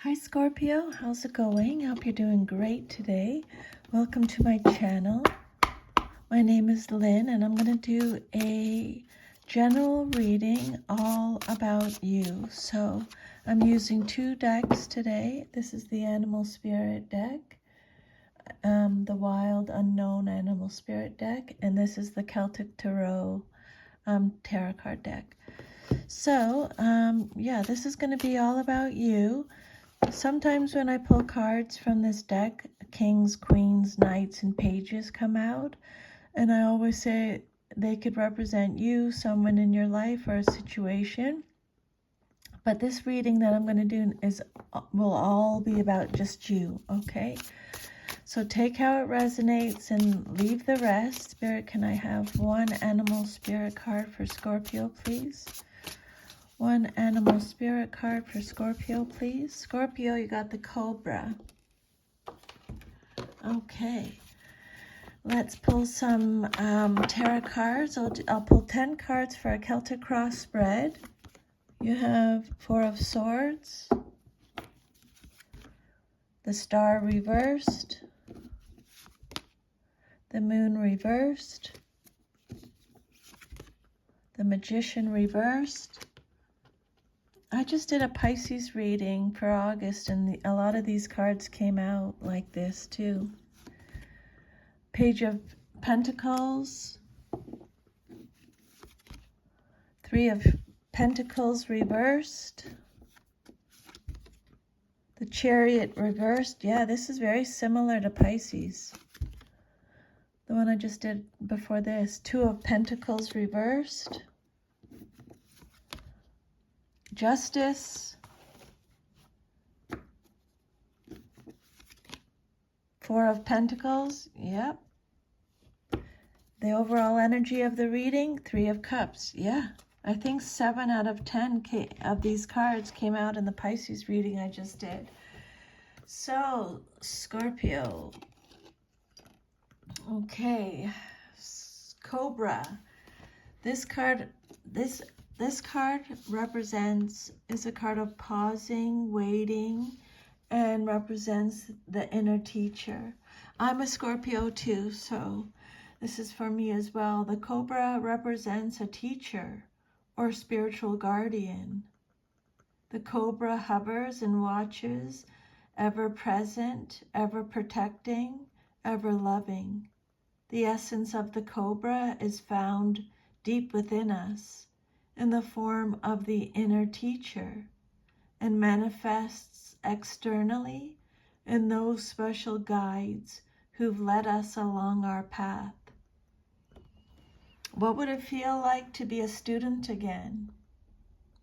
Hi Scorpio, how's it going? I hope you're doing great today. Welcome to my channel. My name is Lynn and I'm going to do a general reading all about you. So I'm using two decks today. This is the Animal Spirit deck, the Wild Unknown Animal Spirit deck, and this is the Celtic Tarot tarot card deck. So yeah, this is going to be all about you. Sometimes when I pull cards from this deck, kings, queens, knights, and pages come out. And I always say they could represent you, someone in your life, or a situation. But this reading that I'm going to do will all be about just you, okay? So take how it resonates and leave the rest. Spirit, can I have one animal spirit card for Scorpio, please? One animal spirit card for Scorpio, please. Scorpio, you got the Cobra. Okay. Let's pull some tarot cards. I'll pull 10 cards for a Celtic cross spread. You have Four of Swords, the Star reversed, the Moon reversed, the Magician reversed. I just did a Pisces reading for August, and a lot of these cards came out like this too. Page of Pentacles, Three of Pentacles reversed, the Chariot reversed. Yeah, this is very similar to Pisces, the one I just did before this. Two of Pentacles reversed, Justice, Four of Pentacles. Yep. The overall energy of the reading, Three of Cups. Yeah, I think 7 out of 10 of these cards came out in the Pisces reading I just did. So, Scorpio. Okay, Cobra. This card is a card of pausing, waiting, and represents the inner teacher. I'm a Scorpio too, so this is for me as well. The Cobra represents a teacher or spiritual guardian. The Cobra hovers and watches, ever present, ever protecting, ever loving. The essence of the Cobra is found deep within us in the form of the inner teacher and manifests externally in those special guides who've led us along our path. What would it feel like to be a student again?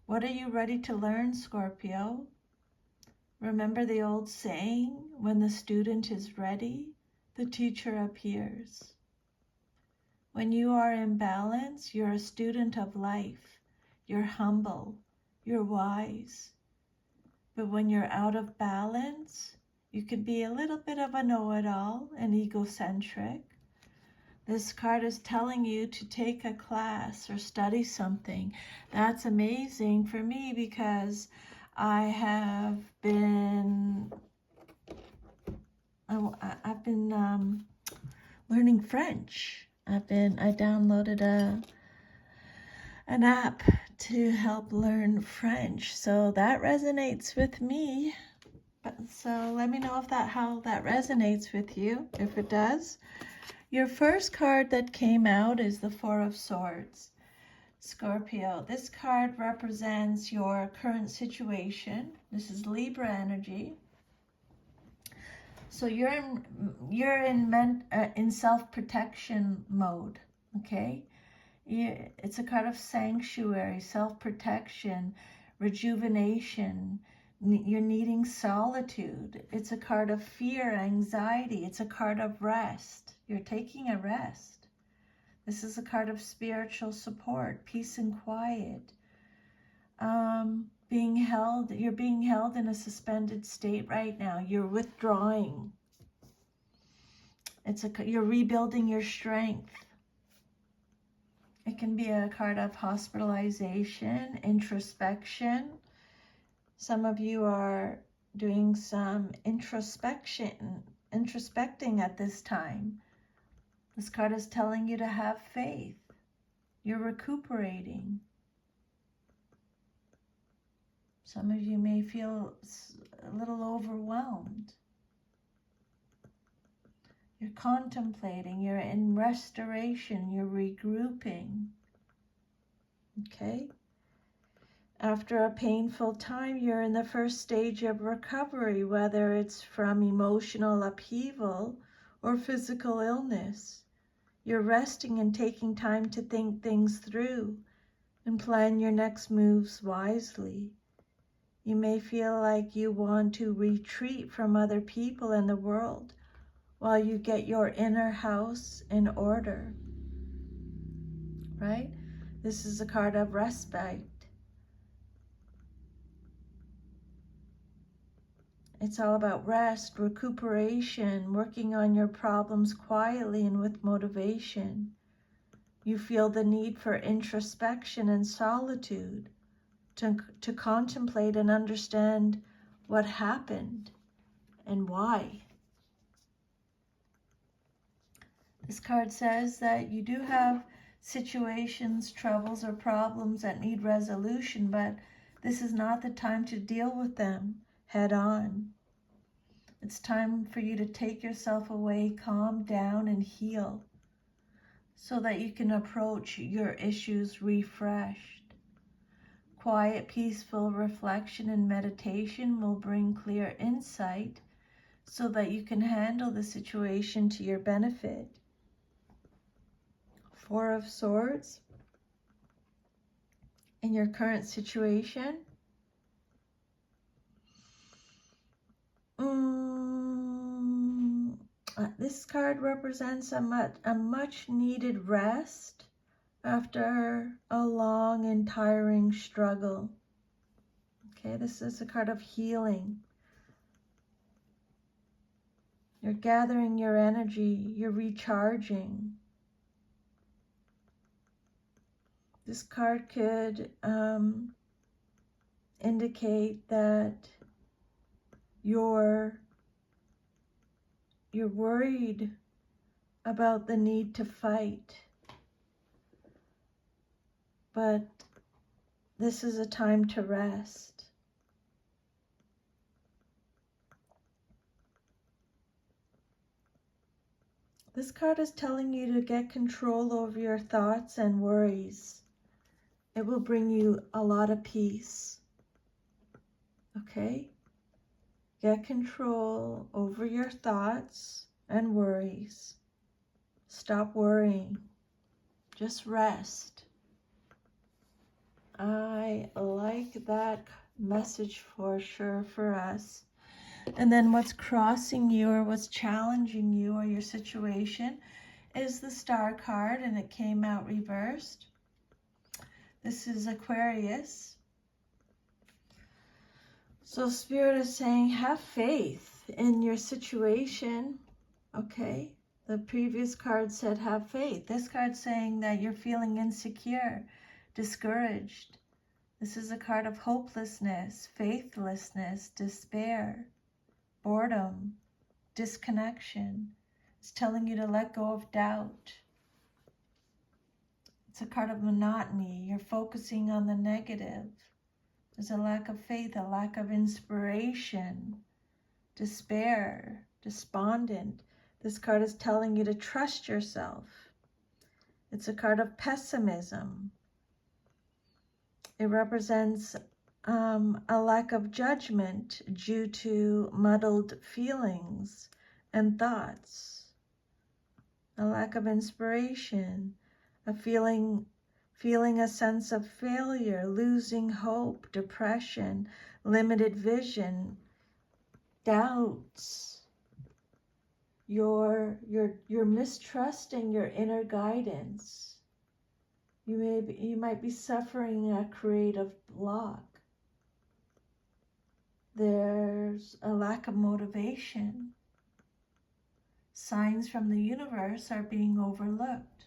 What are you ready to learn, Scorpio? Remember the old saying, when the student is ready, the teacher appears. When you are in balance, you're a student of life. You're humble, you're wise. But when you're out of balance, you could be a little bit of a know-it-all and egocentric. This card is telling you to take a class or study something. That's amazing for me because I've been learning French. I downloaded an app to help learn French, so that resonates with me. So let me know how that resonates with you. If it does, your first card that came out is the Four of Swords. Scorpio, this card represents your current situation. This is Libra energy. So you're in self-protection mode, okay? It's a card of sanctuary, self-protection, rejuvenation. You're needing solitude. It's a card of fear, anxiety. It's a card of rest. You're taking a rest. This is a card of spiritual support, peace and quiet. You're being held in a suspended state right now. You're withdrawing. You're rebuilding your strength. It can be a card of hospitalization, introspection. Some of you are doing some introspecting at this time. This card is telling you to have faith. You're recuperating. Some of you may feel a little overwhelmed. You're contemplating, you're in restoration, you're regrouping. Okay? After a painful time, you're in the first stage of recovery, whether it's from emotional upheaval or physical illness. You're resting and taking time to think things through and plan your next moves wisely. You may feel like you want to retreat from other people in the world while you get your inner house in order, right? This is a card of respite. It's all about rest, recuperation, working on your problems quietly and with motivation. You feel the need for introspection and solitude to contemplate and understand what happened and why. This card says that you do have situations, troubles, or problems that need resolution, but this is not the time to deal with them head on. It's time for you to take yourself away, calm down, and heal so that you can approach your issues refreshed. Quiet, peaceful reflection and meditation will bring clear insight so that you can handle the situation to your benefit. Four of Swords. In your current situation, this card represents a much needed rest after a long and tiring struggle. Okay, this is a card of healing. You're gathering your energy, you're recharging. This card could indicate that you're worried about the need to fight, but this is a time to rest. This card is telling you to get control over your thoughts and worries. It will bring you a lot of peace. Okay? Get control over your thoughts and worries. Stop worrying. Just rest. I like that message for sure for us. And then what's crossing you or what's challenging you or your situation is the Star card, and it came out reversed. This is Aquarius. So Spirit is saying, have faith in your situation, okay? The previous card said, have faith. This card's saying that you're feeling insecure, discouraged. This is a card of hopelessness, faithlessness, despair, boredom, disconnection. It's telling you to let go of doubt. It's a card of monotony. You're focusing on the negative. There's a lack of faith, a lack of inspiration, despair, despondent. This card is telling you to trust yourself. It's a card of pessimism. It represents a lack of judgment due to muddled feelings and thoughts. A lack of inspiration, a feeling a sense of failure, losing hope, depression, limited vision, doubts. You're mistrusting your inner guidance. You might be suffering a creative block. There's a lack of motivation. Signs from the universe are being overlooked.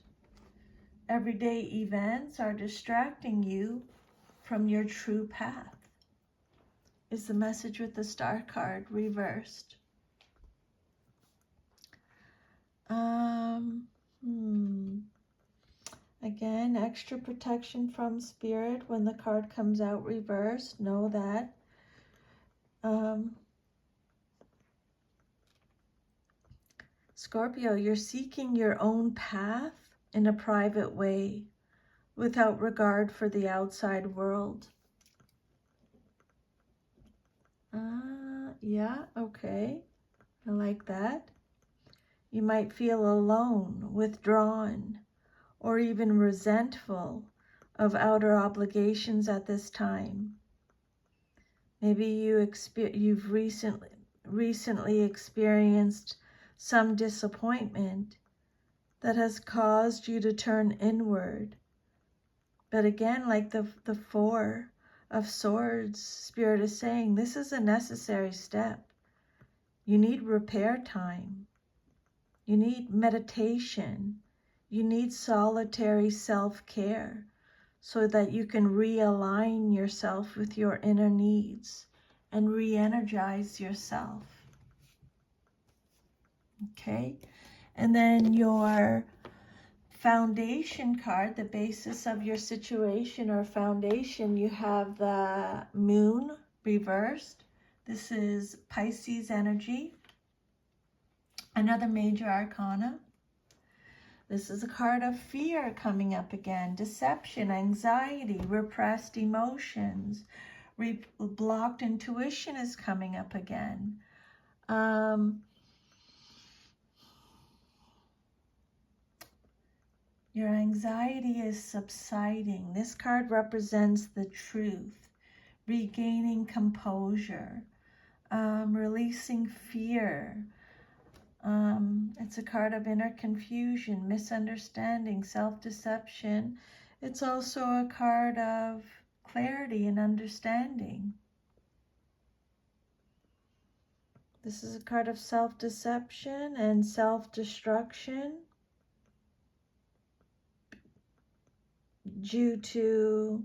Everyday events are distracting you from your true path. is the message with the Star card reversed. Again, extra protection from Spirit when the card comes out reversed. Know that. Scorpio, you're seeking your own path in a private way without regard for the outside world. Yeah, okay. I like that. You might feel alone, withdrawn, or even resentful of outer obligations at this time. Maybe you've recently experienced some disappointment that has caused you to turn inward. But again, like the Four of Swords, Spirit is saying this is a necessary step. You need repair time. You need meditation. You need solitary self-care so that you can realign yourself with your inner needs and re-energize yourself. Okay? And then your foundation card, the basis of your situation or foundation, you have the Moon reversed. This is Pisces energy. Another major arcana. This is a card of fear coming up again. Deception, anxiety, repressed emotions, blocked intuition is coming up again. Your anxiety is subsiding. This card represents the truth, regaining composure, releasing fear. It's a card of inner confusion, misunderstanding, self-deception. It's also a card of clarity and understanding. This is a card of self-deception and self-destruction due to,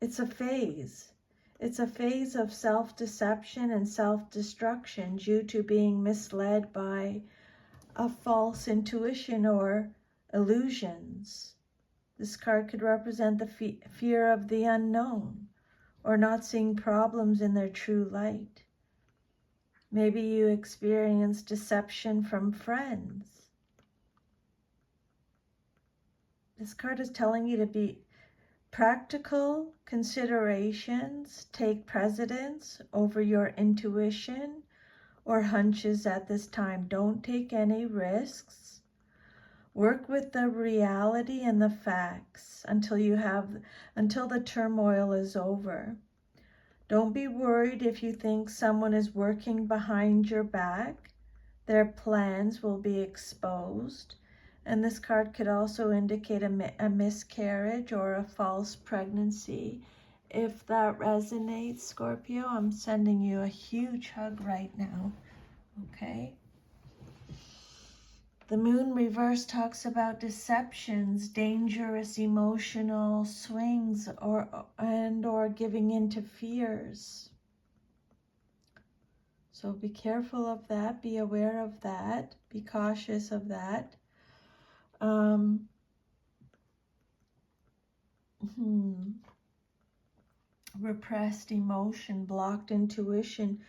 it's a phase. It's a phase of self-deception and self-destruction due to being misled by a false intuition or illusions. This card could represent the fear of the unknown or not seeing problems in their true light. Maybe you experience deception from friends. This card is telling you to be practical considerations, take precedence over your intuition or hunches at this time. Don't take any risks. Work with the reality and the facts until the turmoil is over. Don't be worried if you think someone is working behind your back. Their plans will be exposed. And this card could also indicate a miscarriage or a false pregnancy. If that resonates, Scorpio, I'm sending you a huge hug right now, okay? The Moon reverse talks about deceptions, dangerous emotional swings, or giving into fears. So be careful of that, be aware of that, be cautious of that. Repressed emotion, blocked intuition.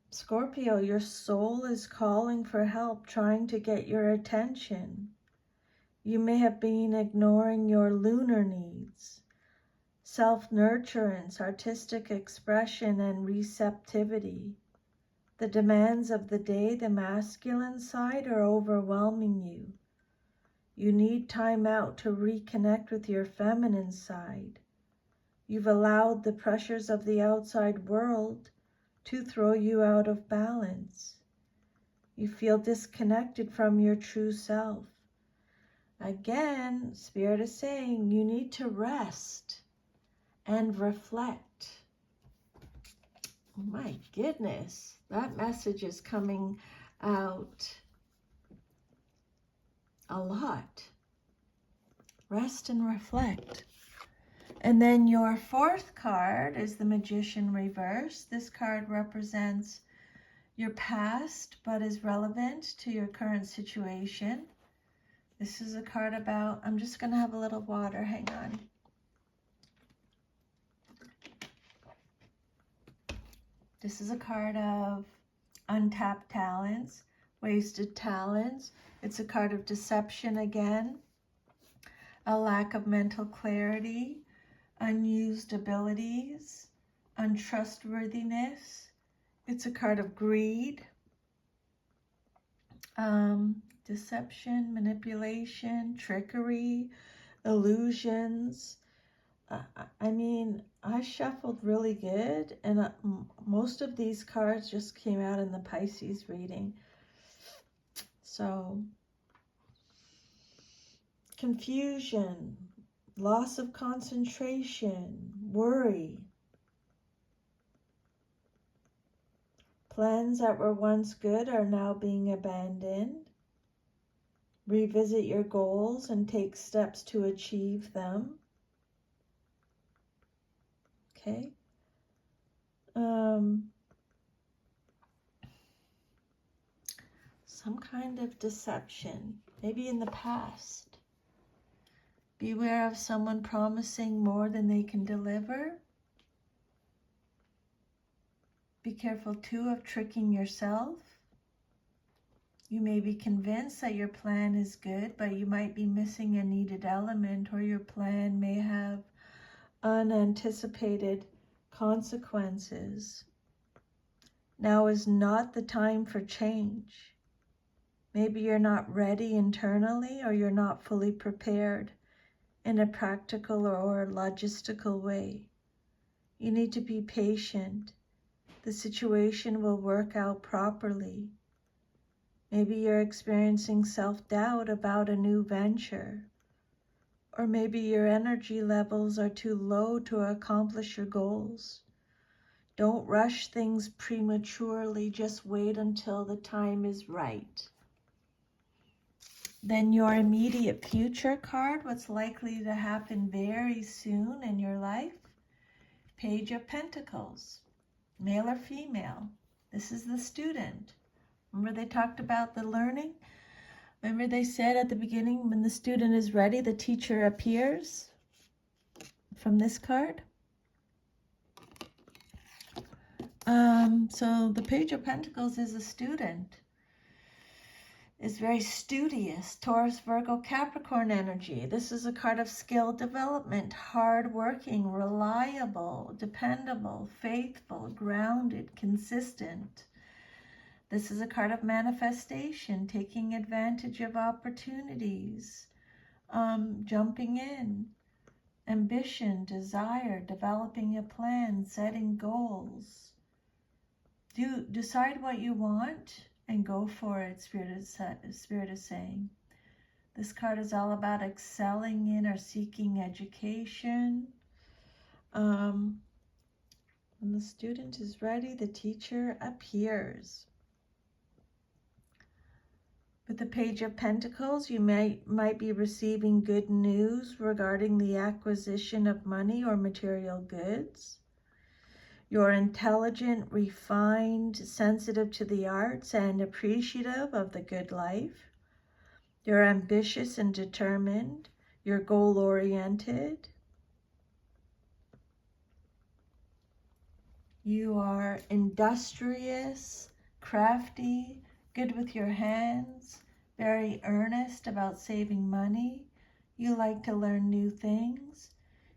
Scorpio, your soul is calling for help, trying to get your attention. You may have been ignoring your lunar needs, self-nurturance, artistic expression, and receptivity. The demands of the day, the masculine side, are overwhelming you. You need time out to reconnect with your feminine side. You've allowed the pressures of the outside world to throw you out of balance. You feel disconnected from your true self. Again, Spirit is saying you need to rest and reflect. Oh my goodness, that message is coming out a lot. Rest and reflect. And then your fourth card is the Magician reverse. This card represents your past, but is relevant to your current situation. This is a card about, I'm just going to have a little water, hang on. This is a card of untapped talents, wasted talents. It's a card of deception again, a lack of mental clarity, unused abilities, untrustworthiness. It's a card of greed, deception, manipulation, trickery, illusions. I mean, I shuffled really good, and most of these cards just came out in the Pisces reading. So, confusion, loss of concentration, worry. Plans that were once good are now being abandoned. Revisit your goals and take steps to achieve them. Okay. Some kind of deception, maybe in the past. Beware of someone promising more than they can deliver. Be careful too of tricking yourself. You may be convinced that your plan is good, but you might be missing a needed element, or your plan may have unanticipated consequences. Now is not the time for change. Maybe you're not ready internally, or you're not fully prepared in a practical or logistical way. You need to be patient. The situation will work out properly. Maybe you're experiencing self-doubt about a new venture. Or maybe your energy levels are too low to accomplish your goals. Don't rush things prematurely. Just wait until the time is right. Then your immediate future card, what's likely to happen very soon in your life. Page of Pentacles, male or female. This is the student. Remember they talked about the learning? Remember they said at the beginning, when the student is ready, the teacher appears from this card. So the Page of Pentacles is a student. Is very studious, Taurus, Virgo, Capricorn energy. This is a card of skill development, hardworking, reliable, dependable, faithful, grounded, consistent. This is a card of manifestation, taking advantage of opportunities, jumping in, ambition, desire, developing a plan, setting goals. Decide what you want and go for it, Spirit is saying. This card is all about excelling in or seeking education. When the student is ready, the teacher appears. With the Page of Pentacles, you might be receiving good news regarding the acquisition of money or material goods. You're intelligent, refined, sensitive to the arts, and appreciative of the good life. You're ambitious and determined. You're goal-oriented. You are industrious, crafty, good with your hands, very earnest about saving money. You like to learn new things.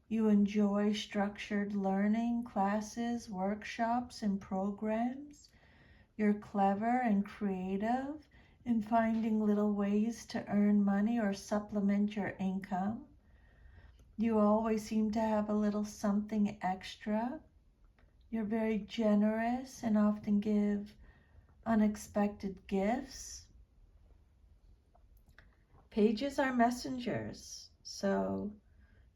You enjoy structured learning, classes, workshops, and programs. You're clever and creative in finding little ways to earn money or supplement your income. You always seem to have a little something extra. You're very generous and often give unexpected gifts. Pages are messengers, so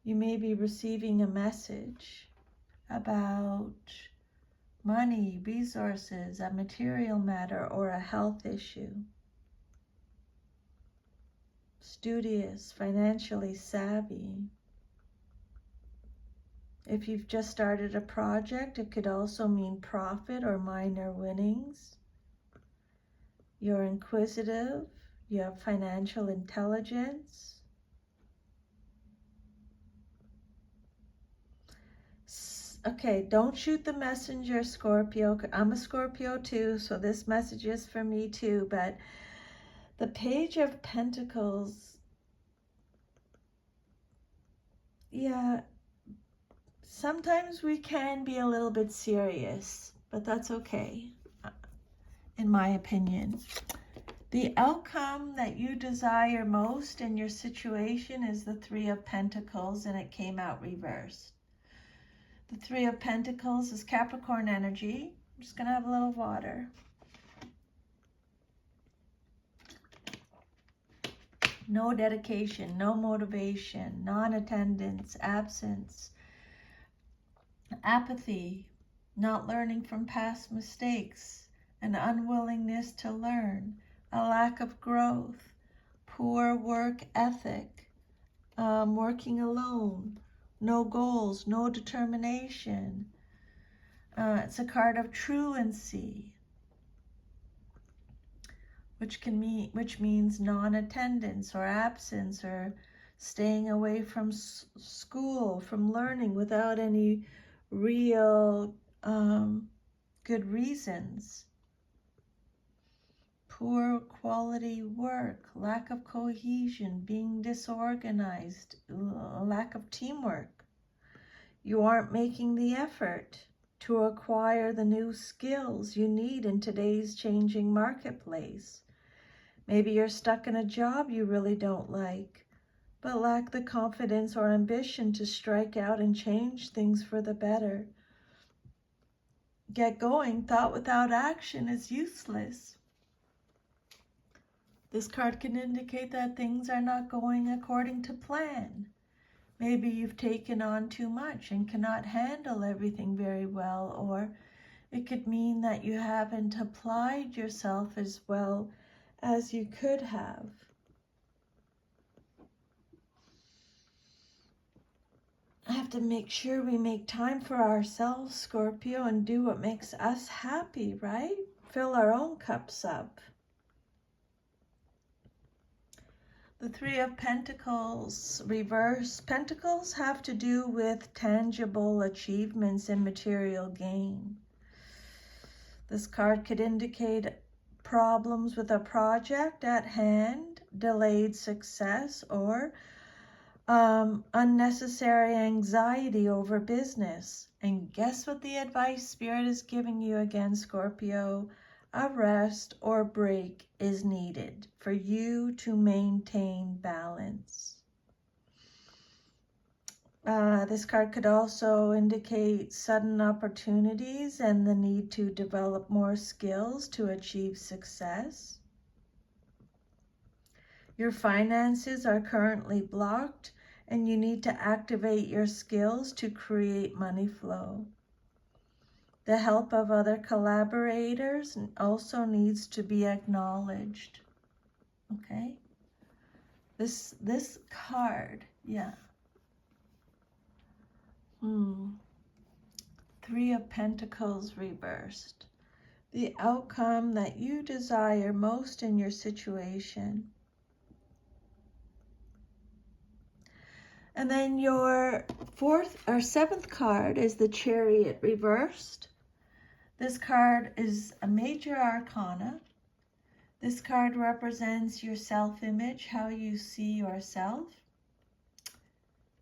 you may be receiving a message about money, resources, a material matter, or a health issue. Studious, financially savvy. If you've just started a project, it could also mean profit or minor winnings. You're inquisitive. You have financial intelligence. Okay, don't shoot the messenger, Scorpio. I'm a Scorpio too, so this message is for me too. But the Page of Pentacles, yeah, sometimes we can be a little bit serious, but that's okay, in my opinion. The outcome that you desire most in your situation is the Three of Pentacles, and it came out reversed. The Three of Pentacles is Capricorn energy. I'm just going to have a little water. No dedication, no motivation, non-attendance, absence, apathy, not learning from past mistakes, an unwillingness to learn, a lack of growth, poor work ethic, working alone, no goals, no determination. It's a card of truancy, which means non-attendance or absence or staying away from school, from learning without any real good reasons. Poor quality work, lack of cohesion, being disorganized, lack of teamwork. You aren't making the effort to acquire the new skills you need in today's changing marketplace. Maybe you're stuck in a job you really don't like, but lack the confidence or ambition to strike out and change things for the better. Get going. Thought without action is useless. This card can indicate that things are not going according to plan. Maybe you've taken on too much and cannot handle everything very well, or it could mean that you haven't applied yourself as well as you could have. I have to make sure we make time for ourselves, Scorpio, and do what makes us happy, right? Fill our own cups up. The Three of Pentacles, reverse. Pentacles have to do with tangible achievements and material gain. This card could indicate problems with a project at hand, delayed success, or unnecessary anxiety over business. And guess what the advice Spirit is giving you again, Scorpio? A rest or break is needed for you to maintain balance. This card could also indicate sudden opportunities and the need to develop more skills to achieve success. Your finances are currently blocked and you need to activate your skills to create money flow. The help of other collaborators also needs to be acknowledged. Okay? This card, yeah. Three of Pentacles reversed. The outcome that you desire most in your situation. And then your seventh card is the Chariot reversed. This card is a major arcana. This card represents your self-image, how you see yourself.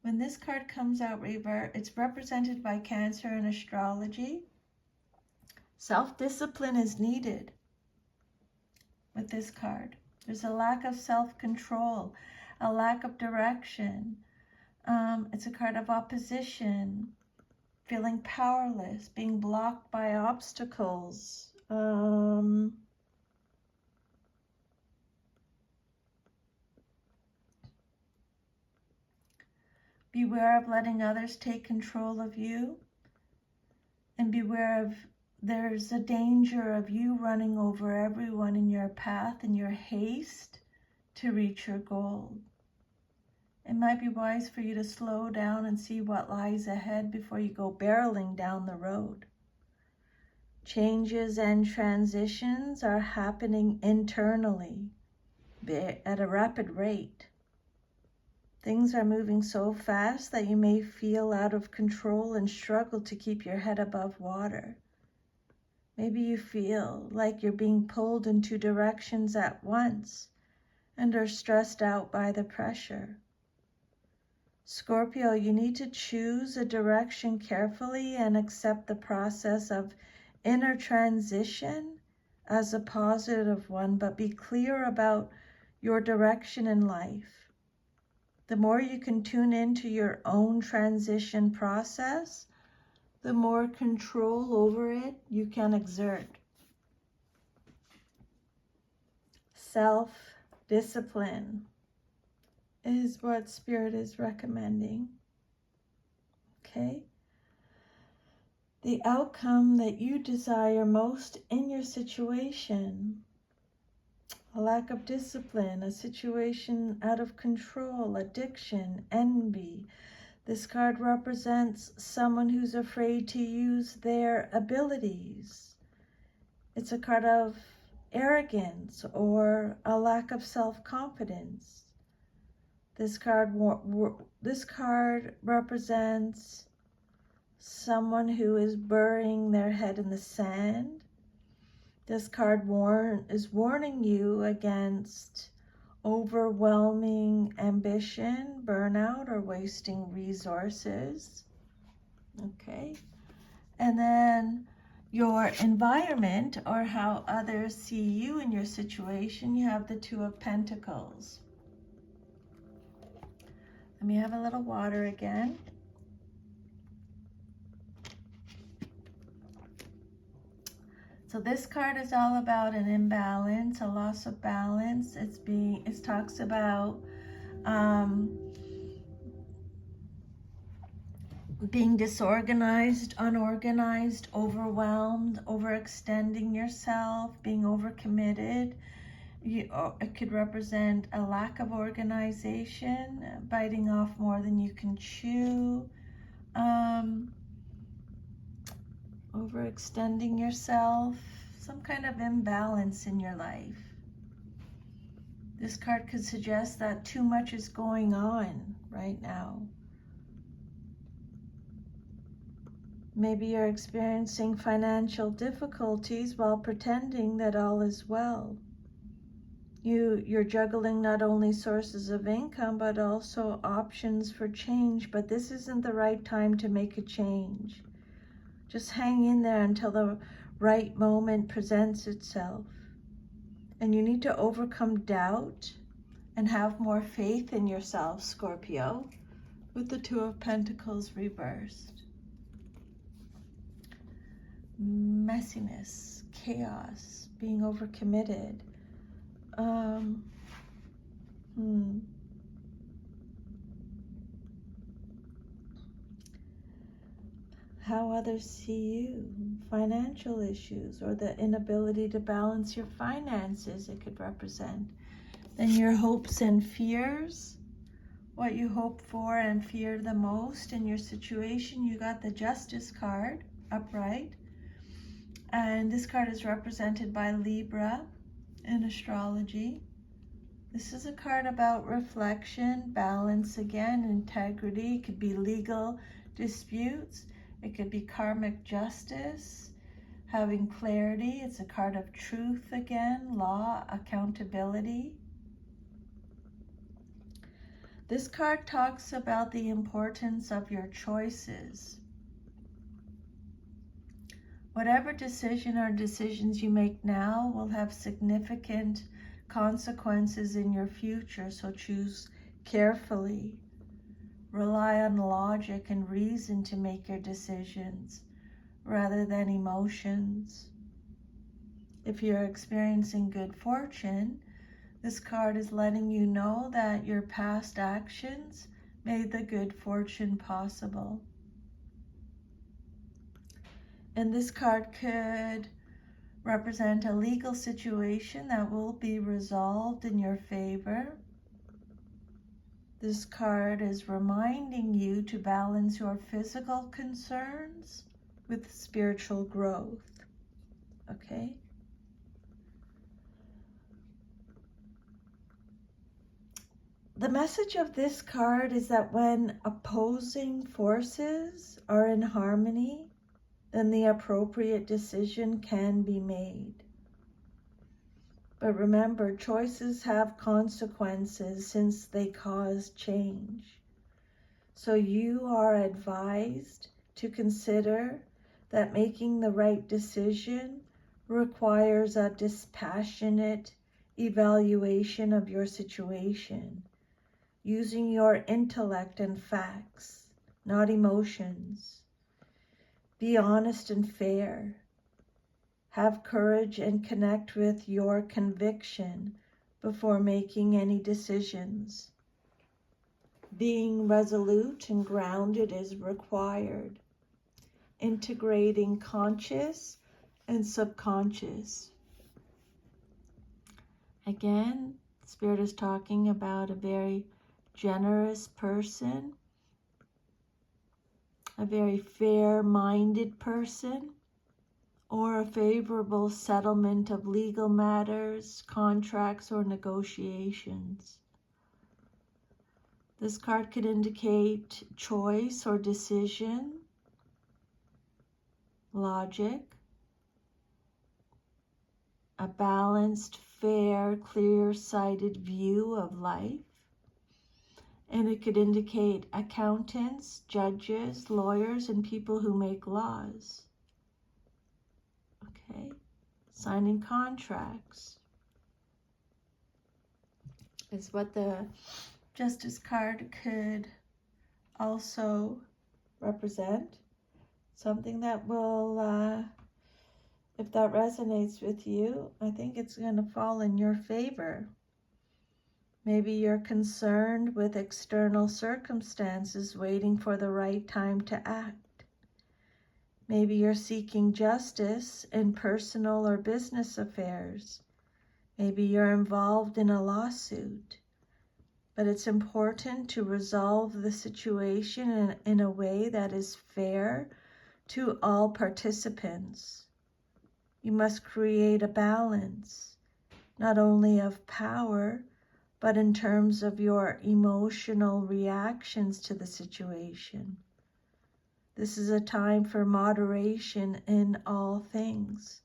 When this card comes out reversed, it's represented by Cancer in astrology. Self-discipline is needed with this card. There's a lack of self-control, a lack of direction. It's a card of opposition, feeling powerless, being blocked by obstacles. Beware of letting others take control of you, and beware of there's a danger of you running over everyone in your path in your haste to reach your goal. It might be wise for you to slow down and see what lies ahead before you go barreling down the road. Changes and transitions are happening internally at a rapid rate. Things are moving so fast that you may feel out of control and struggle to keep your head above water. Maybe you feel like you're being pulled in two directions at once and are stressed out by the pressure. Scorpio, you need to choose a direction carefully and accept the process of inner transition as a positive one, but be clear about your direction in life. The more you can tune into your own transition process, the more control over it you can exert. Self-discipline is what Spirit is recommending. Okay? The outcome that you desire most in your situation. A lack of discipline, a situation out of control, addiction, envy. This card represents someone who's afraid to use their abilities. It's a card of arrogance or a lack of self-confidence. This card represents someone who is burying their head in the sand. This card is warning you against overwhelming ambition, burnout, or wasting resources. Okay. And then your environment, or how others see you in your situation, you have the Two of Pentacles. Let me have a little water again. So this card is all about an imbalance, a loss of balance. It talks about being disorganized, unorganized, overwhelmed, overextending yourself, being overcommitted. It could represent a lack of organization, biting off more than you can chew, overextending yourself, some kind of imbalance in your life. This card could suggest that too much is going on right now. Maybe you're experiencing financial difficulties while pretending that all is well. You're juggling not only sources of income, but also options for change, but this isn't the right time to make a change. Just hang in there until the right moment presents itself. And you need to overcome doubt and have more faith in yourself, Scorpio, with the Two of Pentacles reversed. Messiness, chaos, being overcommitted. How others see you, financial issues, or the inability to balance your finances, it could represent. Then your hopes and fears, what you hope for and fear the most in your situation. You got the Justice card upright, and this card is represented by Libra in astrology. This is a card about reflection, balance again, integrity. It could be legal disputes. It could be karmic justice, having clarity. It's a card of truth again, law, accountability. This card talks about the importance of your choices. Whatever decision or decisions you make now will have significant consequences in your future, so choose carefully. Rely on logic and reason to make your decisions rather than emotions. If you're experiencing good fortune, this card is letting you know that your past actions made the good fortune possible. And this card could represent a legal situation that will be resolved in your favor. This card is reminding you to balance your physical concerns with spiritual growth. Okay? The message of this card is that when opposing forces are in harmony, then the appropriate decision can be made. But remember, choices have consequences since they cause change. So you are advised to consider that making the right decision requires a dispassionate evaluation of your situation, using your intellect and facts, not emotions. Be honest and fair. Have courage and connect with your conviction before making any decisions. Being resolute and grounded is required. Integrating conscious and subconscious. Again, Spirit is talking about a very generous person, a very fair-minded person, or a favorable settlement of legal matters, contracts, or negotiations. This card could indicate choice or decision, logic, a balanced, fair, clear-sighted view of life. And it could indicate accountants, judges, lawyers, and people who make laws. Okay, signing contracts is what the Justice card could also represent. Something that will, if that resonates with you, I think it's going to fall in your favor. Maybe you're concerned with external circumstances waiting for the right time to act. Maybe you're seeking justice in personal or business affairs. Maybe you're involved in a lawsuit. But it's important to resolve the situation in a way that is fair to all participants. You must create a balance, not only of power, but in terms of your emotional reactions to the situation. This is a time for moderation in all things,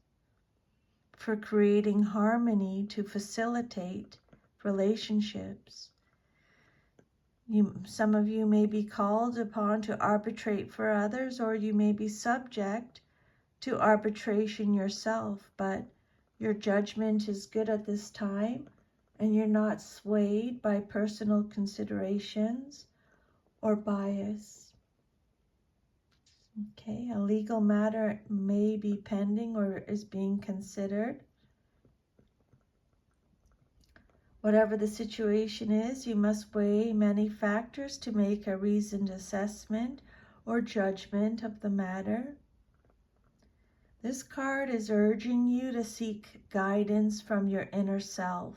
for creating harmony to facilitate relationships. Some of you may be called upon to arbitrate for others, or you may be subject to arbitration yourself, but your judgment is good at this time, and you're not swayed by personal considerations or bias. Okay, a legal matter may be pending or is being considered. Whatever the situation is, you must weigh many factors to make a reasoned assessment or judgment of the matter. This card is urging you to seek guidance from your inner self,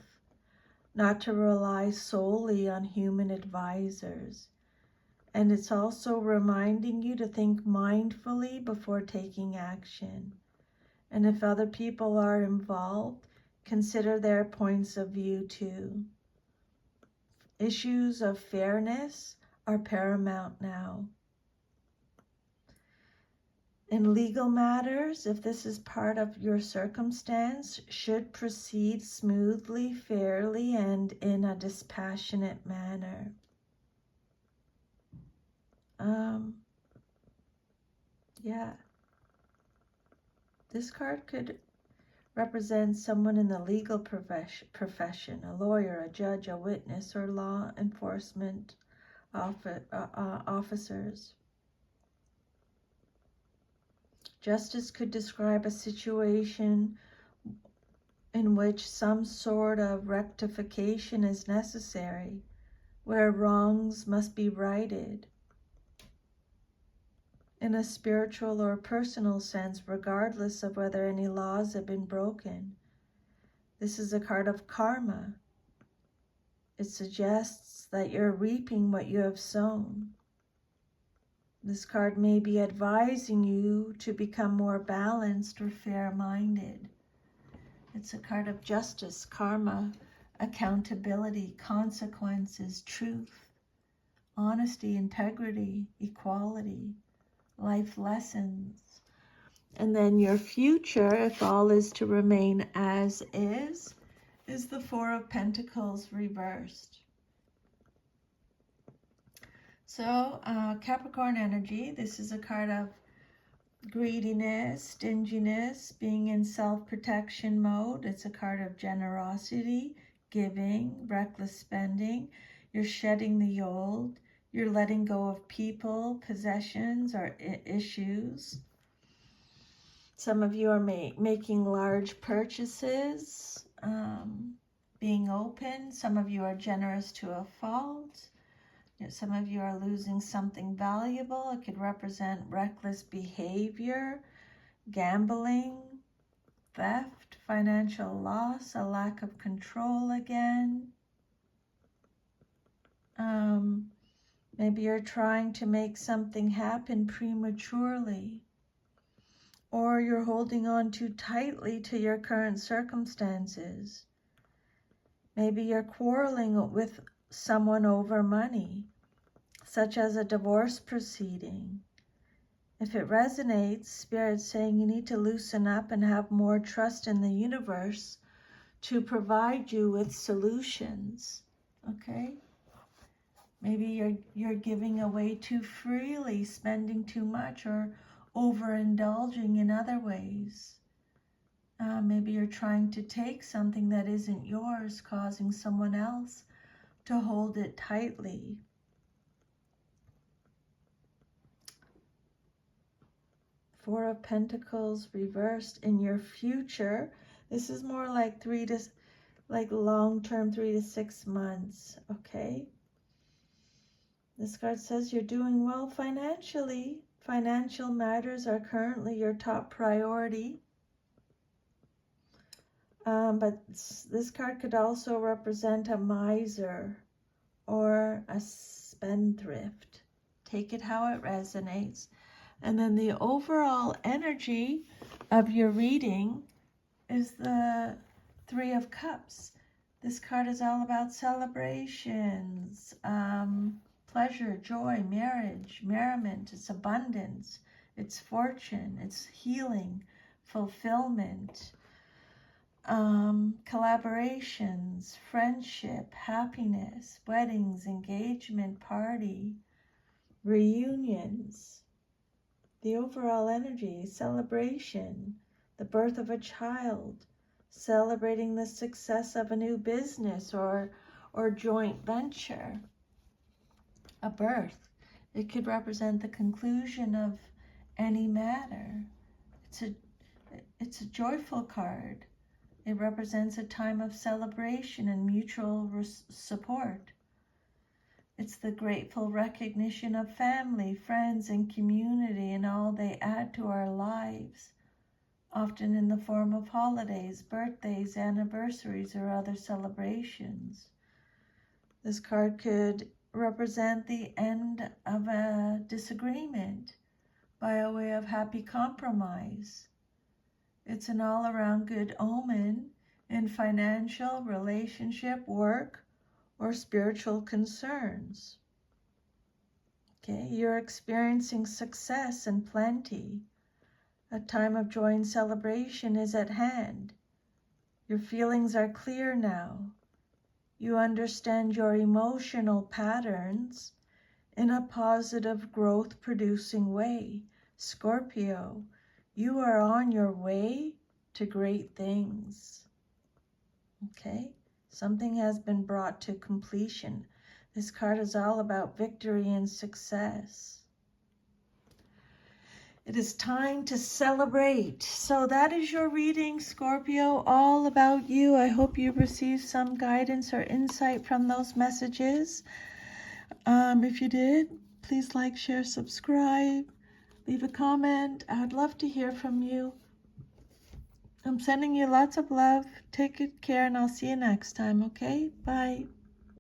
not to rely solely on human advisors. And it's also reminding you to think mindfully before taking action. And if other people are involved, consider their points of view too. Issues of fairness are paramount now. In legal matters, if this is part of your circumstance, should proceed smoothly, fairly, and in a dispassionate manner. This card could represent someone in the legal profession, a lawyer, a judge, a witness, or law enforcement officers. Justice could describe a situation in which some sort of rectification is necessary, where wrongs must be righted. In a spiritual or personal sense, regardless of whether any laws have been broken. This is a card of karma. It suggests that you're reaping what you have sown. This card may be advising you to become more balanced or fair-minded. It's a card of justice, karma, accountability, consequences, truth, honesty, integrity, equality, life lessons. And then your future, if all is to remain as is the Four of Pentacles reversed. So Capricorn energy, this is a card of greediness, stinginess, being in self-protection mode. It's a card of generosity, giving, reckless spending. You're shedding the old. You're letting go of people, possessions, or issues. Some of you are making large purchases, being open. Some of you are generous to a fault. Some of you are losing something valuable. It could represent reckless behavior, gambling, theft, financial loss, a lack of control again. Maybe you're trying to make something happen prematurely. Or you're holding on too tightly to your current circumstances. Maybe you're quarreling with someone over money, such as a divorce proceeding. If it resonates, Spirit's saying you need to loosen up and have more trust in the universe to provide you with solutions, okay? Maybe you're giving away too freely, spending too much, or overindulging in other ways. Maybe you're trying to take something that isn't yours, causing someone else to hold it tightly. Four of Pentacles reversed in your future. This is more like long-term, 3 to 6 months, okay? This card says you're doing well financially. Financial matters are currently your top priority. But this card could also represent a miser or a spendthrift. Take it how it resonates. And then the overall energy of your reading is the Three of Cups. This card is all about celebrations, pleasure, joy, marriage, merriment. It's abundance, it's fortune, it's healing, fulfillment, collaborations, friendship, happiness, weddings, engagement, party, reunions. The overall energy, celebration, the birth of a child, celebrating the success of a new business or joint venture, a birth. It could represent the conclusion of any matter. It's a joyful card. It represents a time of celebration and mutual support. It's the grateful recognition of family, friends, and community and all they add to our lives, often in the form of holidays, birthdays, anniversaries, or other celebrations. This card could represent the end of a disagreement by a way of happy compromise. It's an all-around good omen in financial, relationship, work, or spiritual concerns. Okay, you're experiencing success and plenty. A time of joy and celebration is at hand. Your feelings are clear now. You understand your emotional patterns in a positive, growth-producing way. Scorpio, you are on your way to great things. Okay? Something has been brought to completion. This card is all about victory and success. It is time to celebrate. So that is your reading, Scorpio, all about you. I hope you received some guidance or insight from those messages. If you did, please like, share, subscribe, leave a comment. I would love to hear from you. I'm sending you lots of love. Take good care, and I'll see you next time, okay? Bye.